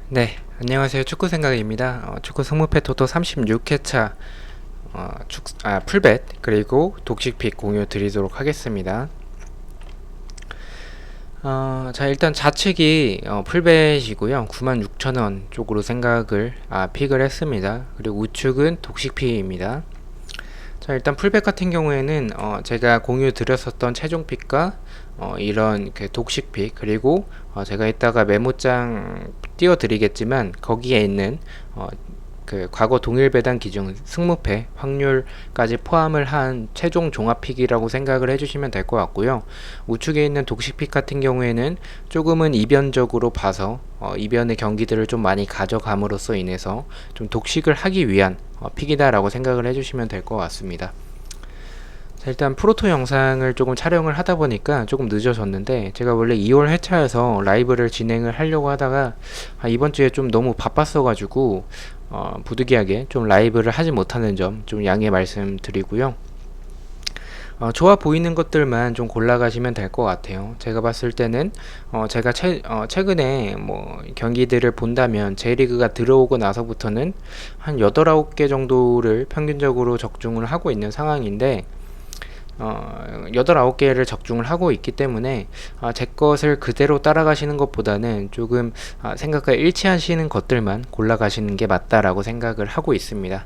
네, 안녕하세요. 축구 생각입니다. 축구 승무패 토토 36회차 풀벳 그리고 독식픽 공유 드리도록 하겠습니다. 자, 일단 좌측이 풀벳이고요. 96,000원 쪽으로 픽을 했습니다. 그리고 우측은 독식픽입니다. 자, 일단 풀백 같은 경우에는 제가 공유 드렸었던 최종픽과 이런 그 독식픽, 그리고 제가 이따가 메모장 띄워 드리겠지만 거기에 있는 그 과거 동일 배당 기준 승무패 확률까지 포함을 한 최종 종합픽이라고 생각을 해주시면 될 것 같고요. 우측에 있는 독식픽 같은 경우에는 조금은 이변적으로 봐서 이변의 경기들을 좀 많이 가져감으로써 인해서 좀 독식을 하기 위한 픽이다라고 생각을 해주시면 될 것 같습니다. 자, 일단 프로토 영상을 조금 촬영을 하다 보니까 조금 늦어졌는데, 제가 원래 2월 회차에서 라이브를 진행을 하려고 하다가 이번 주에 좀 너무 바빴어가지고 부득이하게 좀 라이브를 하지 못하는 점 좀 양해 말씀드리고요. 좋아 보이는 것들만 좀 골라가시면 될 것 같아요. 제가 봤을 때는 제가 최근에 뭐 경기들을 본다면 J리그가 들어오고 나서부터는 한 8, 9개 정도를 평균적으로 적중을 하고 있는 상황인데, 8, 9개를 적중을 하고 있기 때문에 제 것을 그대로 따라가시는 것보다는 조금 생각과 일치하시는 것들만 골라가시는 게 맞다라고 생각을 하고 있습니다.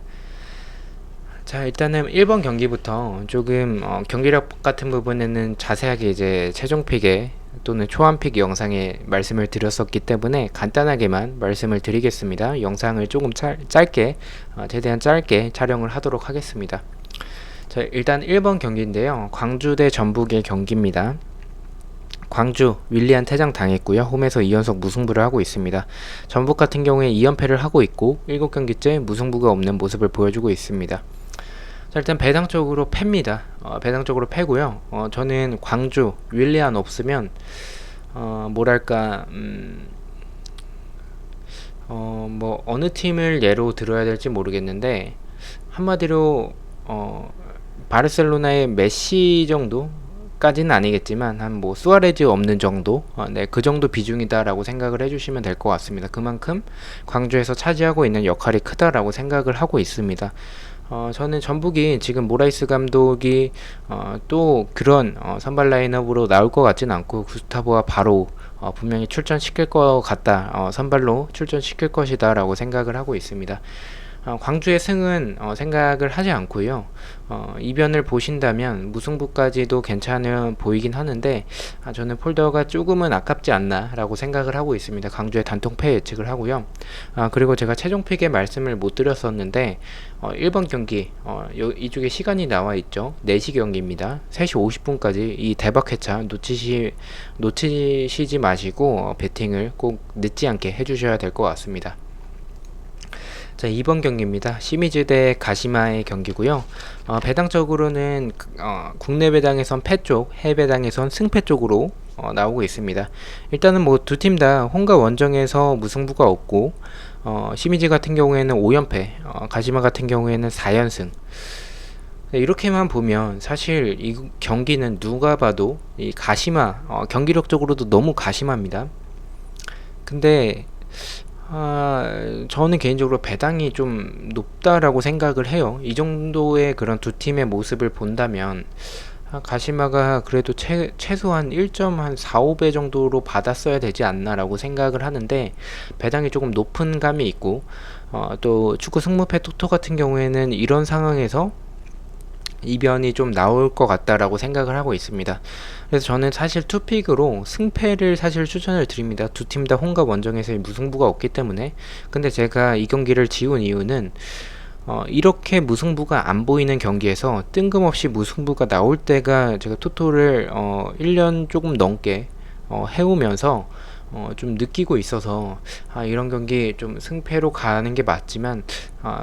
자, 일단은 1번 경기부터 조금 경기력 같은 부분에는 자세하게 이제 최종픽에 또는 초안픽 영상에 말씀을 드렸었기 때문에 간단하게만 말씀을 드리겠습니다. 영상을 조금 짧게 최대한 짧게 촬영을 하도록 하겠습니다. 자, 일단 1번 경기인데요. 광주 대 전북의 경기입니다. 광주 윌리안 퇴장 당했고요. 홈에서 2연속 무승부를 하고 있습니다. 전북 같은 경우에 2연패를 하고 있고 7경기째 무승부가 없는 모습을 보여주고 있습니다. 자, 일단 배당적으로 패입니다. 배당적으로 패고요. 저는 광주 윌리안 없으면 뭐랄까 뭐 어느 팀을 예로 들어야 될지 모르겠는데, 한마디로 바르셀로나의 메시 정도까지는 아니겠지만 한 뭐 수아레즈 없는 정도, 네, 그 정도 비중이다라고 생각을 해주시면 될 것 같습니다. 그만큼 광주에서 차지하고 있는 역할이 크다라고 생각을 하고 있습니다. 저는 전북이 지금 모라이스 감독이 또 그런 선발 라인업으로 나올 것 같진 않고, 구스타보와 바로 분명히 출전시킬 것 같다, 선발로 출전시킬 것이다 라고 생각을 하고 있습니다. 광주의 승은 생각을 하지 않고요. 이변을 보신다면 무승부까지도 괜찮아 보이긴 하는데, 저는 폴더가 조금은 아깝지 않나 라고 생각을 하고 있습니다. 광주의 단통패 예측을 하고요. 그리고 제가 최종픽에 말씀을 못 드렸었는데 1번 경기 이쪽에 시간이 나와 있죠. 4시 경기입니다. 3시 50분까지 이 대박 회차 놓치시지 마시고 베팅을 꼭 늦지 않게 해주셔야 될 것 같습니다. 자, 2번 경기입니다. 시미즈 대 가시마의 경기고요. 배당적으로는 국내 배당에선 패 쪽, 해외 배당에선 승패 쪽으로 나오고 있습니다. 일단은 뭐 두 팀 다 홈과 원정에서 무승부가 없고, 시미즈 같은 경우에는 5연패, 가시마 같은 경우에는 4연승. 이렇게만 보면 사실 이 경기는 누가 봐도 이 가시마, 경기력적으로도 너무 가시마입니다. 근데 저는 개인적으로 배당이 좀 높다라고 생각을 해요. 이 정도의 그런 두 팀의 모습을 본다면 가시마가 그래도 최소한 1.4, 5배 정도로 받았어야 되지 않나라고 생각을 하는데, 배당이 조금 높은 감이 있고, 또 축구 승무패 토토 같은 경우에는 이런 상황에서 이변이 좀 나올 것 같다라고 생각을 하고 있습니다. 그래서 저는 사실 투픽으로 승패를 사실 추천을 드립니다. 두 팀 다 홈과 원정에서의 무승부가 없기 때문에. 근데 제가 이 경기를 지운 이유는 이렇게 무승부가 안 보이는 경기에서 뜬금없이 무승부가 나올 때가 제가 토토를 1년 조금 넘게 해오면서 좀 느끼고 있어서 이런 경기 좀 승패로 가는 게 맞지만,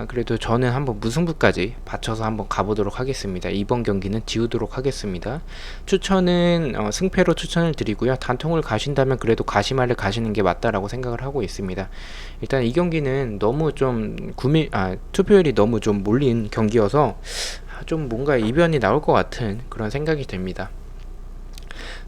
그래도 저는 한번 무승부까지 받쳐서 한번 가보도록 하겠습니다. 이번 경기는 지우도록 하겠습니다. 추천은 승패로 추천을 드리고요. 단통을 가신다면 그래도 가시마를 가시는 게 맞다라고 생각을 하고 있습니다. 일단 이 경기는 너무 좀 투표율이 너무 좀 몰린 경기여서 좀 뭔가 이변이 나올 것 같은 그런 생각이 듭니다.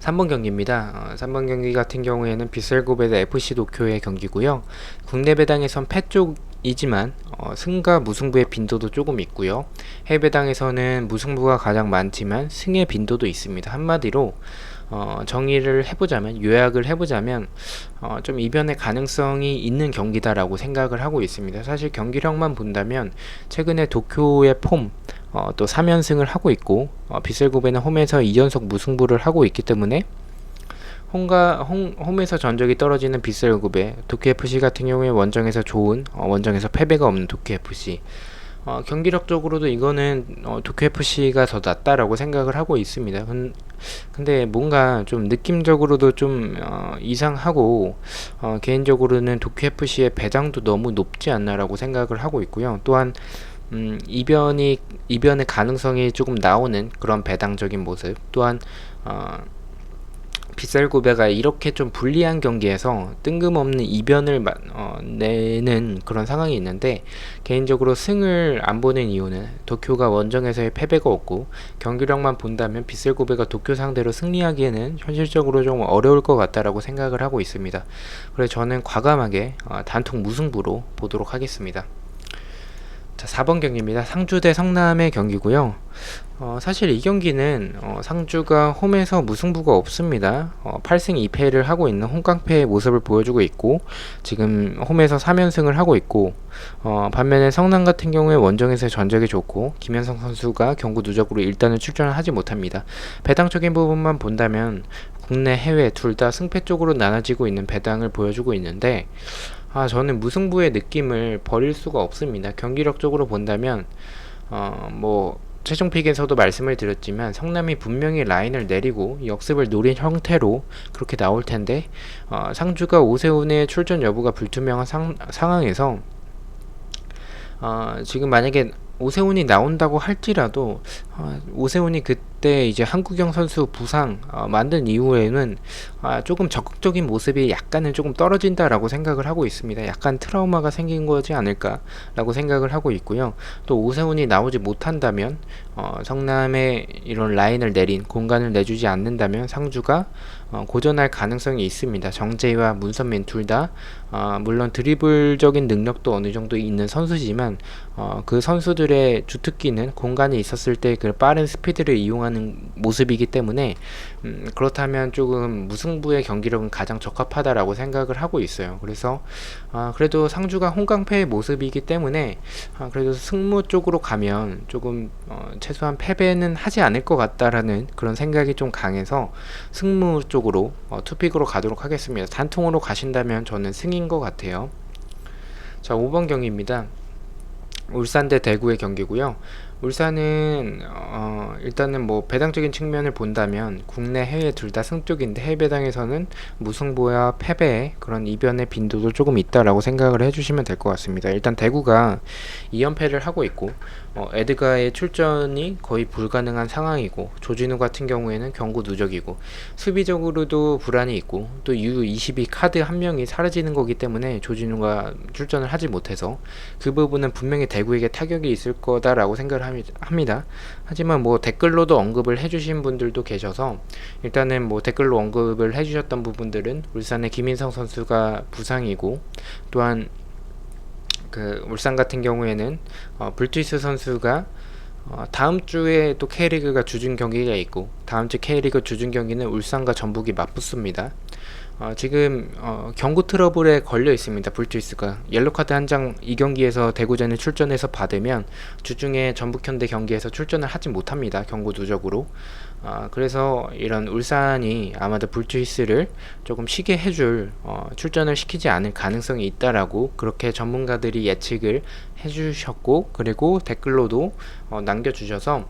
3번 경기입니다. 3번 경기 같은 경우에는 빗셀고베 대 FC 도쿄의 경기고요. 국내 배당에선 패 쪽이지만 승과 무승부의 빈도도 조금 있고요. 해외 배당에서는 무승부가 가장 많지만 승의 빈도도 있습니다. 한마디로 정의를 해보자면, 요약을 해보자면 좀 이변의 가능성이 있는 경기다라고 생각을 하고 있습니다. 사실 경기력만 본다면 최근에 도쿄의 폼, 또 3연승을 하고 있고, 빗셀고베는 홈에서 2연속 무승부를 하고 있기 때문에 홈에서 전적이 떨어지는 빗셀고베, 도쿄FC 같은 경우에 원정에서 좋은, 원정에서 패배가 없는 도쿄FC, 경기력적으로도 이거는 도쿄FC가 더 낫다라고 생각을 하고 있습니다. 근데 뭔가 좀 느낌적으로도 좀 이상하고, 개인적으로는 도쿄FC의 배당도 너무 높지 않나라고 생각을 하고 있고요. 또한 이변의 가능성이 조금 나오는 그런 배당적인 모습, 또한 빗셀고베가 이렇게 좀 불리한 경기에서 뜬금없는 이변을 내는 그런 상황이 있는데, 개인적으로 승을 안 보는 이유는 도쿄가 원정에서의 패배가 없고, 경기력만 본다면 빗셀고베가 도쿄 상대로 승리하기에는 현실적으로 좀 어려울 것 같다라고 생각을 하고 있습니다. 그래서 저는 과감하게 단통 무승부로 보도록 하겠습니다. 자, 4번 경기입니다. 상주 대 성남의 경기고요. 사실 이 경기는 상주가 홈에서 무승부가 없습니다. 8승 2패를 하고 있는 홈깡패의 모습을 보여주고 있고, 지금 홈에서 3연승을 하고 있고, 반면에 성남 같은 경우에 원정에서의 전적이 좋고, 김현성 선수가 경고 누적으로 일단은 출전을 하지 못합니다. 배당적인 부분만 본다면 국내 해외 둘 다 승패 쪽으로 나눠지고 있는 배당을 보여주고 있는데, 저는 무승부의 느낌을 버릴 수가 없습니다. 경기력적으로 본다면 최종 픽에서도 말씀을 드렸지만 성남이 분명히 라인을 내리고 역습을 노린 형태로 그렇게 나올 텐데, 상주가 오세훈의 출전 여부가 불투명한 상황에서 지금 만약에 오세훈이 나온다고 할지라도 오세훈이 그때 이제 한국영 선수 부상 만든 이후에는 조금 적극적인 모습이 약간은 조금 떨어진다라고 생각을 하고 있습니다. 약간 트라우마가 생긴 거지 않을까라고 생각을 하고 있고요. 또 오세훈이 나오지 못한다면, 성남의 이런 라인을 내린 공간을 내주지 않는다면 상주가 고전할 가능성이 있습니다. 정재희와 문선민 둘 다 물론 드리블적인 능력도 어느 정도 있는 선수지만, 그 선수들의 주특기는 공간이 있었을 때 그 빠른 스피드를 이용하는 모습이기 때문에, 그렇다면 조금 무승부의 경기력은 가장 적합하다라고 생각을 하고 있어요. 그래서 그래도 상주가 홈깡패의 모습이기 때문에 그래도 승무 쪽으로 가면 조금 최소한 패배는 하지 않을 것 같다라는 그런 생각이 좀 강해서 승무 쪽으로 투픽으로 가도록 하겠습니다. 단통으로 가신다면 저는 승인 것 같아요. 자, 5번 경기입니다. 울산 대 대구의 경기고요. 울산은 일단은 배당적인 측면을 본다면 국내 해외 둘 다 승쪽인데, 해외 배당에서는 무승부와 패배의 그런 이변의 빈도도 조금 있다라고 생각을 해주시면 될 것 같습니다. 일단 대구가 2연패를 하고 있고, 에드가의 출전이 거의 불가능한 상황이고, 조진우 같은 경우에는 경고 누적이고, 수비적으로도 불안이 있고, 또 U22 카드 한 명이 사라지는 거기 때문에 조진우가 출전을 하지 못해서 그 부분은 분명히 대구에게 타격이 있을 거다라고 생각을 합니다. 하지만 댓글로도 언급을 해주신 분들도 계셔서, 일단은 댓글로 언급을 해주셨던 부분들은 울산의 김인성 선수가 부상이고, 또한 울산 같은 경우에는 불투이스 선수가 다음 주에 또 K리그가 주중 경기가 있고, 다음 주 K리그 주중 경기는 울산과 전북이 맞붙습니다. 지금 경고 트러블에 걸려 있습니다. 불투이스가 옐로카드 한 장 이 경기에서 대구전에 출전해서 받으면 주중에 전북현대 경기에서 출전을 하지 못합니다. 경고 누적으로. 그래서 이런 울산이 아마도 불투이스를 조금 쉬게 해줄 출전을 시키지 않을 가능성이 있다라고 그렇게 전문가들이 예측을 해주셨고, 그리고 댓글로도 남겨주셔서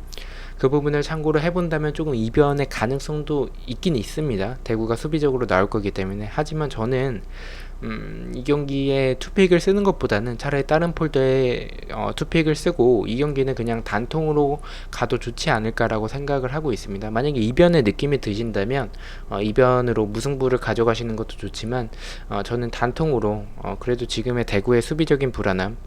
그 부분을 참고로 해본다면 조금 이변의 가능성도 있긴 있습니다. 대구가 수비적으로 나올 거기 때문에. 하지만 저는 이 경기에 투픽을 쓰는 것보다는 차라리 다른 폴더에 투픽을 쓰고 이 경기는 그냥 단통으로 가도 좋지 않을까라고 생각을 하고 있습니다. 만약에 이변의 느낌이 드신다면 이변으로 무승부를 가져가시는 것도 좋지만 저는 단통으로 그래도 지금의 대구의 수비적인 불안함,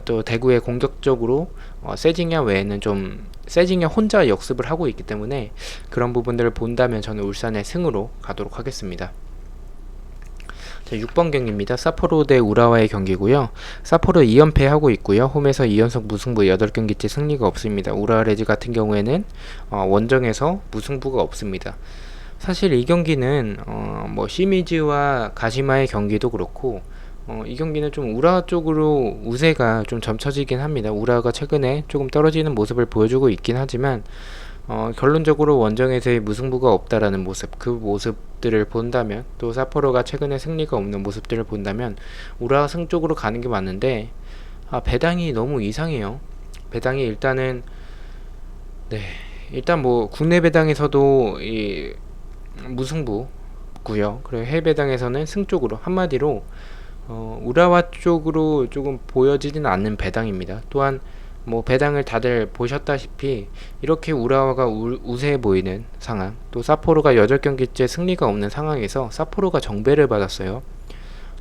또 대구의 공격적으로 세징야 외에는 좀 세징야 혼자 역습을 하고 있기 때문에 그런 부분들을 본다면 저는 울산의 승으로 가도록 하겠습니다. 자, 6번 경기입니다. 사포로 대 우라와의 경기고요. 사포로 2연패 하고 있고요. 홈에서 2연속 무승부 8경기째 승리가 없습니다. 우라와 레즈 같은 경우에는 원정에서 무승부가 없습니다. 사실 이 경기는 뭐 시미즈와 가시마의 경기도 그렇고 이 경기는 좀 우라와 쪽으로 우세가 좀 점쳐지긴 합니다. 우라와가 최근에 조금 떨어지는 모습을 보여주고 있긴 하지만 결론적으로 원정에서의 무승부가 없다라는 모습, 그 모습들을 본다면, 또 사포로가 최근에 승리가 없는 모습들을 본다면 우라와 승 쪽으로 가는 게 맞는데 배당이 너무 이상해요. 배당이 일단 뭐 국내 배당에서도 이 무승부고요. 그리고 해외 배당에서는 승 쪽으로, 한마디로 우라와 쪽으로 조금 보여지지는 않는 배당입니다. 또한 뭐 배당을 다들 보셨다시피 이렇게 우라와가 우세해 보이는 상황, 또 사포로가 8경기째 승리가 없는 상황에서 사포로가 정배를 받았어요.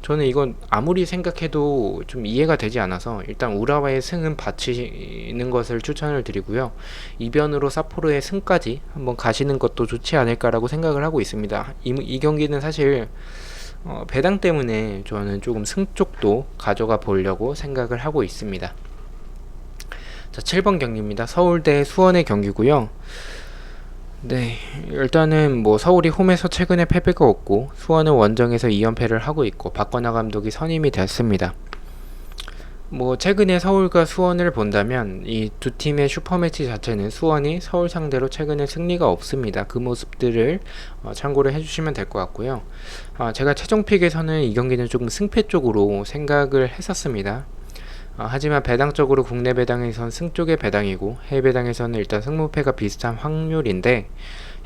저는 이건 아무리 생각해도 좀 이해가 되지 않아서 일단 우라와의 승은 바치는 것을 추천을 드리고요. 이변으로 사포로의 승까지 한번 가시는 것도 좋지 않을까라고 생각을 하고 있습니다. 이 경기는 사실 배당 때문에 저는 조금 승 쪽도 가져가 보려고 생각을 하고 있습니다. 자, 7번 경기입니다. 서울 대 수원의 경기고요. 네, 일단은 뭐 서울이 홈에서 최근에 패배가 없고 수원은 원정에서 2연패를 하고 있고 박건하 감독이 선임이 됐습니다. 뭐 최근에 서울과 수원을 본다면 이 두 팀의 슈퍼매치 자체는 수원이 서울 상대로 최근에 승리가 없습니다. 그 모습들을 참고를 해주시면 될 것 같고요. 제가 최종픽에서는 이 경기는 조금 승패 쪽으로 생각을 했었습니다. 하지만 배당적으로 국내 배당에선 승 쪽의 배당이고 해외 배당에서는 일단 승무패가 비슷한 확률인데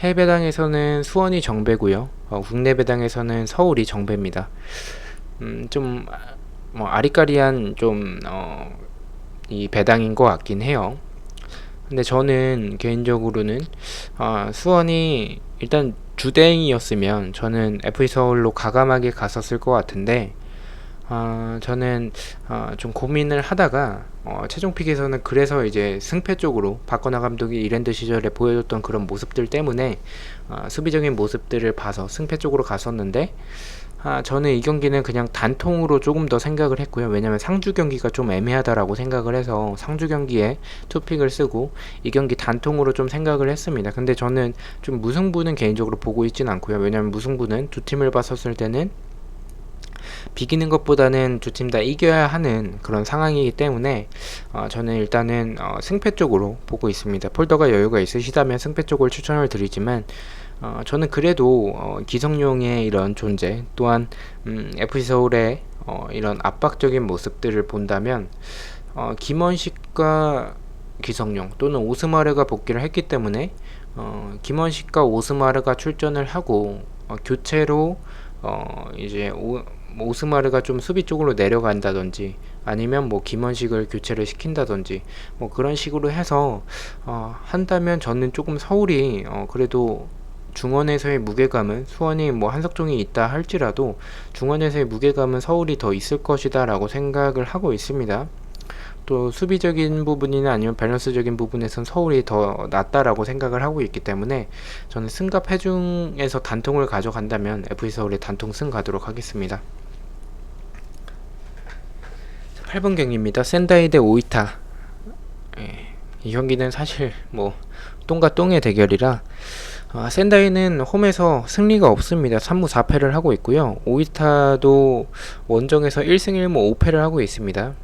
해외 배당에서는 수원이 정배고요. 국내 배당에서는 서울이 정배입니다. 좀 뭐 아리까리한 좀 이 배당인 것 같긴 해요. 근데 저는 개인적으로는 수원이 일단 주대행이었으면 저는 FC 서울로 과감하게 갔었을 것 같은데 저는 좀 고민을 하다가 최종 픽에서는 그래서 이제 승패 쪽으로 박건하 감독이 이랜드 시절에 보여줬던 그런 모습들 때문에 수비적인 모습들을 봐서 승패 쪽으로 갔었는데 저는 이 경기는 그냥 단통으로 조금 더 생각을 했고요. 왜냐면 상주 경기가 좀 애매하다라고 생각을 해서 상주 경기에 투픽을 쓰고 이 경기 단통으로 좀 생각을 했습니다. 근데 저는 좀 무승부는 개인적으로 보고 있진 않고요. 왜냐면 무승부는 두 팀을 봤었을 때는 비기는 것보다는 두 팀 다 이겨야 하는 그런 상황이기 때문에 저는 일단은 승패 쪽으로 보고 있습니다. 폴더가 여유가 있으시다면 승패 쪽을 추천을 드리지만 저는 그래도 기성용의 이런 존재, 또한 FC 서울의 이런 압박적인 모습들을 본다면 김원식과 기성용 또는 오스마르가 복귀를 했기 때문에 김원식과 오스마르가 출전을 하고 교체로 이제 오스마르가 좀 수비 쪽으로 내려간다든지 아니면 뭐 김원식을 교체를 시킨다든지 뭐 그런 식으로 해서 한다면 저는 조금 서울이 그래도 중원에서의 무게감은 수원이 뭐 한석종이 있다 할지라도 중원에서의 무게감은 서울이 더 있을 것이다 라고 생각을 하고 있습니다. 또 수비적인 부분이나 아니면 밸런스적인 부분에선 서울이 더 낫다라고 생각을 하고 있기 때문에 저는 승과 패 중에서 단통을 가져간다면 FC 서울의 단통 승 가도록 하겠습니다. 8번 경기입니다. 센다이 대 오이타. 이 경기는 사실 뭐 똥과 똥의 대결이라 센다이는 홈에서 승리가 없습니다. 3무 4패를 하고 있고요. 오이타도 원정에서 1승 1무 5패를 하고 있습니다.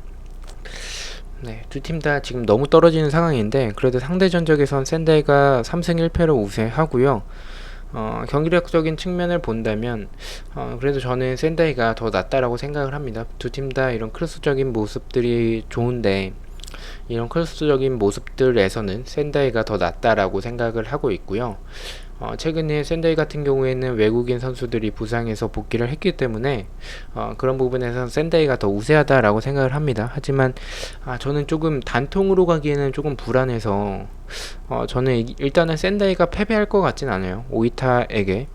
네, 두 팀 다 지금 너무 떨어지는 상황인데 그래도 상대 전적에선 센다이가 3승 1패로 우세하고요. 경기력적인 측면을 본다면 그래도 저는 센다이가 더 낫다라고 생각을 합니다. 두 팀 다 이런 크로스적인 모습들이 좋은데 이런 크로스적인 모습들에서는 센다이가 더 낫다라고 생각을 하고 있고요. 최근에 샌데이 같은 경우에는 외국인 선수들이 부상해서 복귀를 했기 때문에 그런 부분에서 샌데이가 더 우세하다라고 생각을 합니다. 하지만 저는 조금 단통으로 가기에는 조금 불안해서 저는 일단은 샌데이가 패배할 것 같진 않아요. 오이타에게.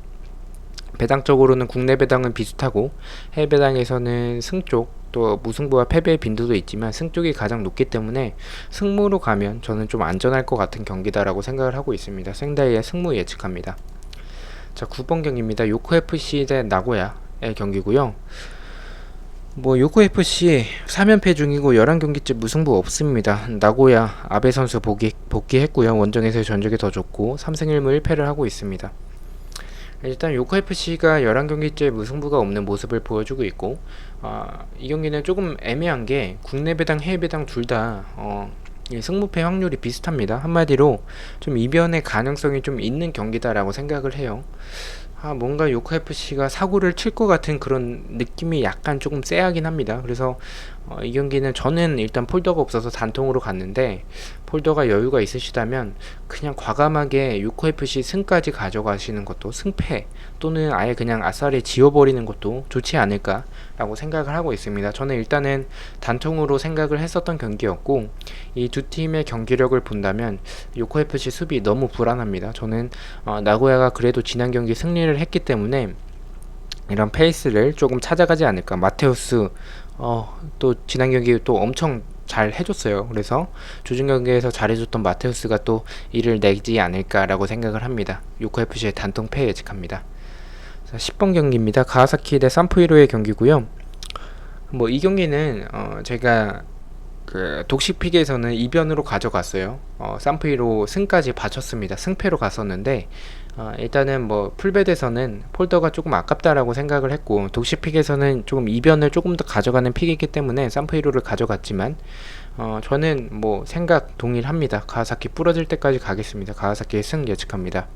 배당적으로는 국내 배당은 비슷하고 해외 배당에서는 승 쪽 또 무승부와 패배의 빈도도 있지만 승 쪽이 가장 높기 때문에 승무로 가면 저는 좀 안전할 것 같은 경기다라고 생각을 하고 있습니다. 샌다이의 승무 예측합니다. 자, 9번 경기입니다. 요코FC 대 나고야의 경기고요. 요코FC 3연패 중이고 11경기째 무승부 없습니다. 나고야 아베 선수 복귀했고요. 원정에서의 전적이 더 좋고 3승 1무 1패를 하고 있습니다. 일단 요코FC가 11경기째 무승부가 없는 모습을 보여주고 있고 이 경기는 조금 애매한 게 국내 배당, 해외 배당 둘 다 승무패 확률이 비슷합니다. 한마디로 좀 이변의 가능성이 좀 있는 경기다라고 생각을 해요. 뭔가 요코FC가 사고를 칠 것 같은 그런 느낌이 약간 조금 쎄하긴 합니다. 그래서 이 경기는 저는 일단 폴더가 없어서 단통으로 갔는데, 폴더가 여유가 있으시다면 그냥 과감하게 요코FC 승까지 가져가시는 것도, 승패 또는 아예 그냥 아싸리 지워버리는 것도 좋지 않을까라고 생각을 하고 있습니다. 저는 일단은 단통으로 생각을 했었던 경기였고, 이 두 팀의 경기력을 본다면 요코FC 수비 너무 불안합니다. 저는 나고야가 그래도 지난 경기 승리를 했기 때문에 이런 페이스를 조금 찾아가지 않을까. 마테우스 또 지난 경기 또 엄청 잘 해줬어요. 그래서 조준 경기에서 잘해줬던 마테우스가 또 이를 내지 않을까라고 생각을 합니다. 요코FC의 단통패 예측합니다. 자, 10번 경기입니다. 가와사키 대 산프이로의 경기고요. 이 경기는 제가 그 독식픽에서는 이변으로 가져갔어요. 산프이로 승까지 바쳤습니다. 승패로 갔었는데 일단은 풀베드에서는 폴더가 조금 아깝다라고 생각을 했고, 독식픽에서는 조금 이변을 조금 더 가져가는 픽이기 때문에 산프이로를 가져갔지만 저는 생각 동일합니다. 가와사키 부러질 때까지 가겠습니다. 가와사키의 승 예측합니다.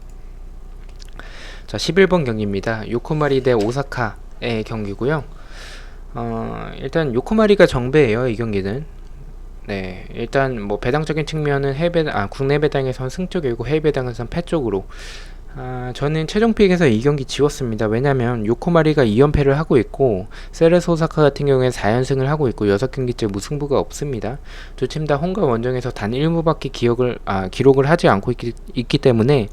자, 11번 경기입니다. 요코마리 대 오사카의 경기고요. 일단 요코마리가 정배예요. 이 경기는. 네, 일단 배당적인 측면은 국내 배당에선 승 쪽이고 해외 배당에선 패 쪽으로. 저는 최종픽에서 이 경기 지웠습니다. 왜냐면 요코마리가 2연패를 하고 있고 세레스 오사카 같은 경우에 4연승을 하고 있고 6경기째 무승부가 없습니다. 두 팀 다 홈과 원정에서 단 1무밖에 기록을 하지 않고 있기 때문에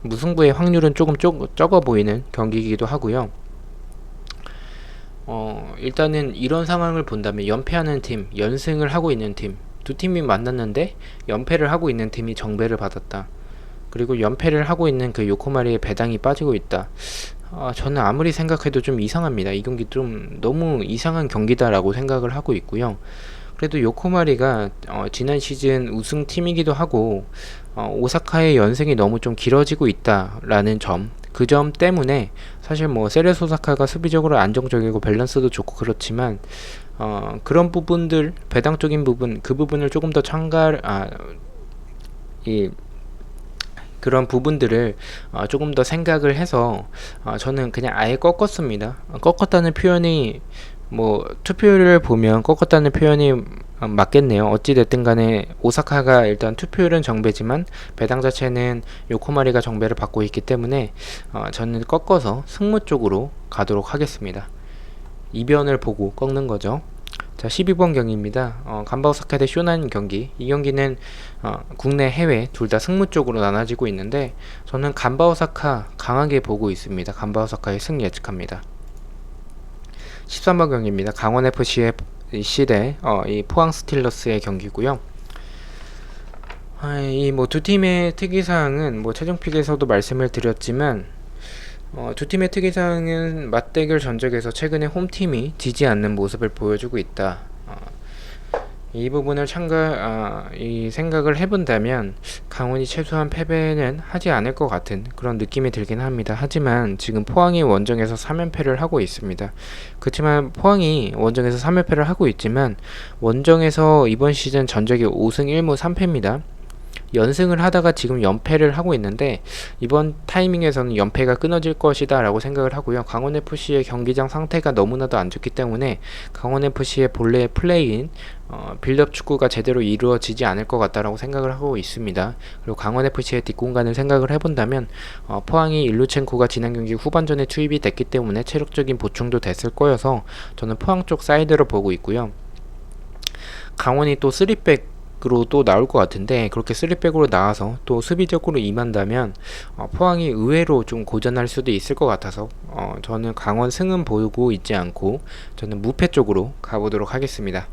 무승부의 확률은 조금 적어 보이는 경기이기도 하고요. 일단은 이런 상황을 본다면 연패하는 팀, 연승을 하고 있는 팀, 두 팀이 만났는데 연패를 하고 있는 팀이 정배를 받았다. 그리고 연패를 하고 있는 그 요코마리의 배당이 빠지고 있다. 저는 아무리 생각해도 좀 이상합니다. 이 경기 좀 너무 이상한 경기다라고 생각을 하고 있고요. 그래도 요코마리가 지난 시즌 우승팀이기도 하고 오사카의 연승이 너무 좀 길어지고 있다라는 점, 그 점 때문에 사실 세레스 오사카가 수비적으로 안정적이고 밸런스도 좋고 그렇지만 그런 부분들, 배당적인 부분, 그 부분을 조금 더 그런 부분들을 조금 더 생각을 해서 저는 그냥 아예 꺾었습니다. 꺾었다는 표현이 투표율을 보면 꺾었다는 표현이 맞겠네요. 어찌됐든 간에 오사카가 일단 투표율은 정배지만 배당 자체는 요코마리가 정배를 받고 있기 때문에 저는 꺾어서 승무 쪽으로 가도록 하겠습니다. 이변을 보고 꺾는 거죠. 자, 12번 경기입니다. 간바 오사카 대 쇼난 경기. 이 경기는 국내 해외 둘 다 승무 쪽으로 나눠지고 있는데 저는 간바 오사카 강하게 보고 있습니다. 간바 오사카의 승 예측합니다. 13번 경기입니다. 강원FC의 대 이 포항 스틸러스의 경기고요. 이 두 팀의 특이사항은 최종픽에서도 말씀을 드렸지만 두 팀의 특이사항은 맞대결 전적에서 최근에 홈팀이 지지 않는 모습을 보여주고 있다. 이 부분을 생각을 해본다면 강원이 최소한 패배는 하지 않을 것 같은 그런 느낌이 들긴 합니다. 하지만 지금 포항이 원정에서 3연패를 하고 있습니다. 그렇지만 포항이 원정에서 3연패를 하고 있지만 원정에서 이번 시즌 전적이 5승 1무 3패입니다. 연승을 하다가 지금 연패를 하고 있는데 이번 타이밍에서는 연패가 끊어질 것이다 라고 생각을 하고요. 강원FC의 경기장 상태가 너무나도 안 좋기 때문에 강원FC의 본래 플레이인 빌드업 축구가 제대로 이루어지지 않을 것 같다라고 생각을 하고 있습니다. 그리고 강원FC의 뒷공간을 생각을 해본다면 포항이 일루첸코가 지난 경기 후반전에 투입이 됐기 때문에 체력적인 보충도 됐을 거여서 저는 포항 쪽 사이드로 보고 있고요. 강원이 또 3백으로 또 나올 것 같은데 그렇게 3백으로 나와서 또 수비적으로 임한다면 포항이 의외로 좀 고전할 수도 있을 것 같아서 저는 강원 승은 보고 있지 않고 저는 무패 쪽으로 가보도록 하겠습니다.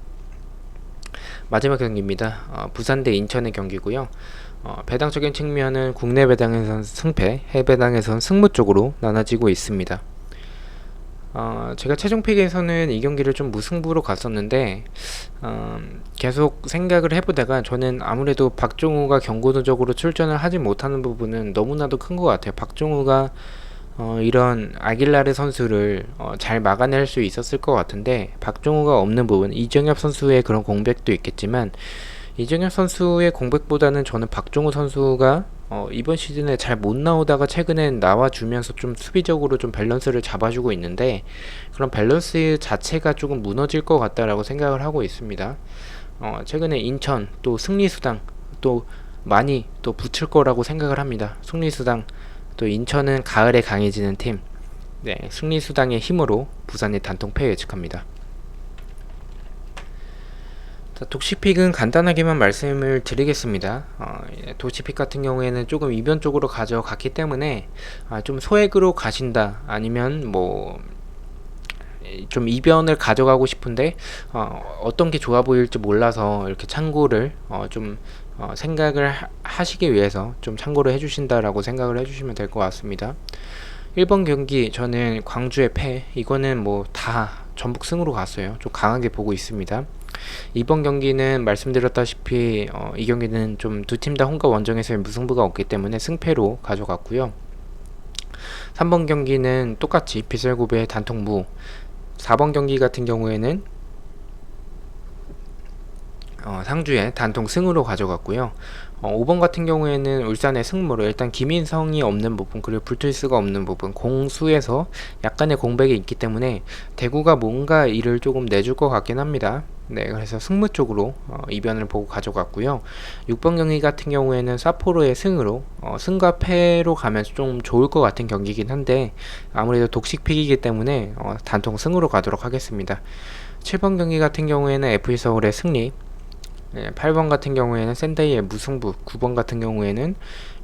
마지막 경기입니다. 부산 대 인천의 경기고요. 배당적인 측면은 국내 배당에선 승패, 해외 배당에선 승무 쪽으로 나눠지고 있습니다. 제가 최종픽에서는 이 경기를 좀 무승부로 갔었는데 계속 생각을 해보다가 저는 아무래도 박종우가 경고적으로 출전을 하지 못하는 부분은 너무나도 큰 것 같아요. 박종우가 이런 아길라르 선수를 잘 막아낼 수 있었을 것 같은데 박종우가 없는 부분, 이정엽 선수의 그런 공백도 있겠지만 이정엽 선수의 공백보다는 저는 박종우 선수가 이번 시즌에 잘 못 나오다가 최근에 나와주면서 좀 수비적으로 좀 밸런스를 잡아주고 있는데 그런 밸런스 자체가 조금 무너질 것 같다라고 생각을 하고 있습니다. 최근에 인천 또 승리수당 또 많이 또 붙을 거라고 생각을 합니다. 승리수당 또 인천은 가을에 강해지는 팀, 네, 승리수당의 힘으로 부산의 단통패 예측합니다. 독식픽은 간단하게만 말씀을 드리겠습니다. 독식픽 같은 경우에는 조금 이변 쪽으로 가져갔기 때문에 좀 소액으로 가신다 아니면 뭐 좀 이변을 가져가고 싶은데 어떤 게 좋아 보일지 몰라서 이렇게 참고를 좀 생각을 하시기 위해서 좀 참고를 해주신다라고 생각을 해주시면 될 것 같습니다. 1번 경기 저는 광주의 패, 이거는 뭐 다 전북 승으로 갔어요. 좀 강하게 보고 있습니다. 이번 경기는 말씀드렸다시피 이 경기는 좀 두 팀 다 홈과 원정에서의 무승부가 없기 때문에 승패로 가져갔고요. 3번 경기는 똑같이 비설구배의 단통무, 4번 경기 같은 경우에는 상주의 단통 승으로 가져갔고요. 5번 같은 경우에는 울산의 승무로 일단 김인성이 없는 부분 그리고 불투이스가 없는 부분 공수에서 약간의 공백이 있기 때문에 대구가 뭔가 일을 조금 내줄 것 같긴 합니다. 네, 그래서 승무 쪽으로 이변을 보고 가져갔고요. 6번 경기 같은 경우에는 사포로의 승으로 승과 패로 가면 좀 좋을 것 같은 경기긴 한데 아무래도 독식픽이기 때문에 단통 승으로 가도록 하겠습니다. 7번 경기 같은 경우에는 FC 서울의 승리, 8번 같은 경우에는 샌다이의 무승부, 9번 같은 경우에는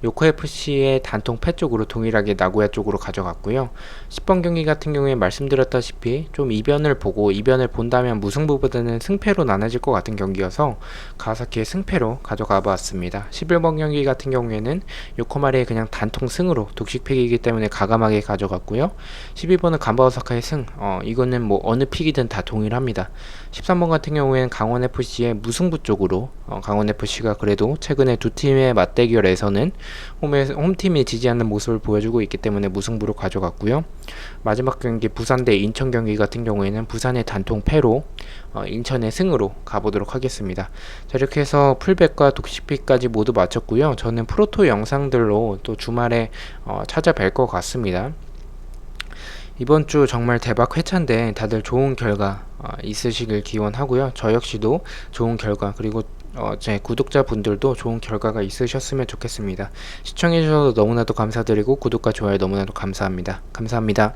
요코FC의 단통 패 쪽으로 동일하게 나고야 쪽으로 가져갔고요. 10번 경기 같은 경우에 말씀드렸다시피 좀 이변을 본다면 무승부보다는 승패로 나눠질 것 같은 경기여서 가와사키의 승패로 가져가 봤습니다. 11번 경기 같은 경우에는 요코마리의 그냥 단통 승으로 독식픽이기 때문에 가감하게 가져갔고요. 12번은 간바오사카의 승, 이거는 뭐 어느 픽이든 다 동일합니다. 13번 같은 경우에는 강원FC의 무승부 쪽으로 강원FC가 그래도 최근에 두 팀의 맞대결에서는 홈팀이 지지하는 모습을 보여주고 있기 때문에 무승부로 가져갔고요. 마지막 경기 부산 대 인천 경기 같은 경우에는 부산의 단통 패로 인천의 승으로 가보도록 하겠습니다. 자, 이렇게 해서 풀백과 독식픽까지 모두 마쳤고요. 저는 프로토 영상들로 또 주말에 찾아뵐 것 같습니다. 이번 주 정말 대박 회차인데 다들 좋은 결과 있으시길 기원하고요. 저 역시도 좋은 결과 그리고 제 구독자분들도 좋은 결과가 있으셨으면 좋겠습니다. 시청해주셔서 너무나도 감사드리고 구독과 좋아요 너무나도 감사합니다. 감사합니다.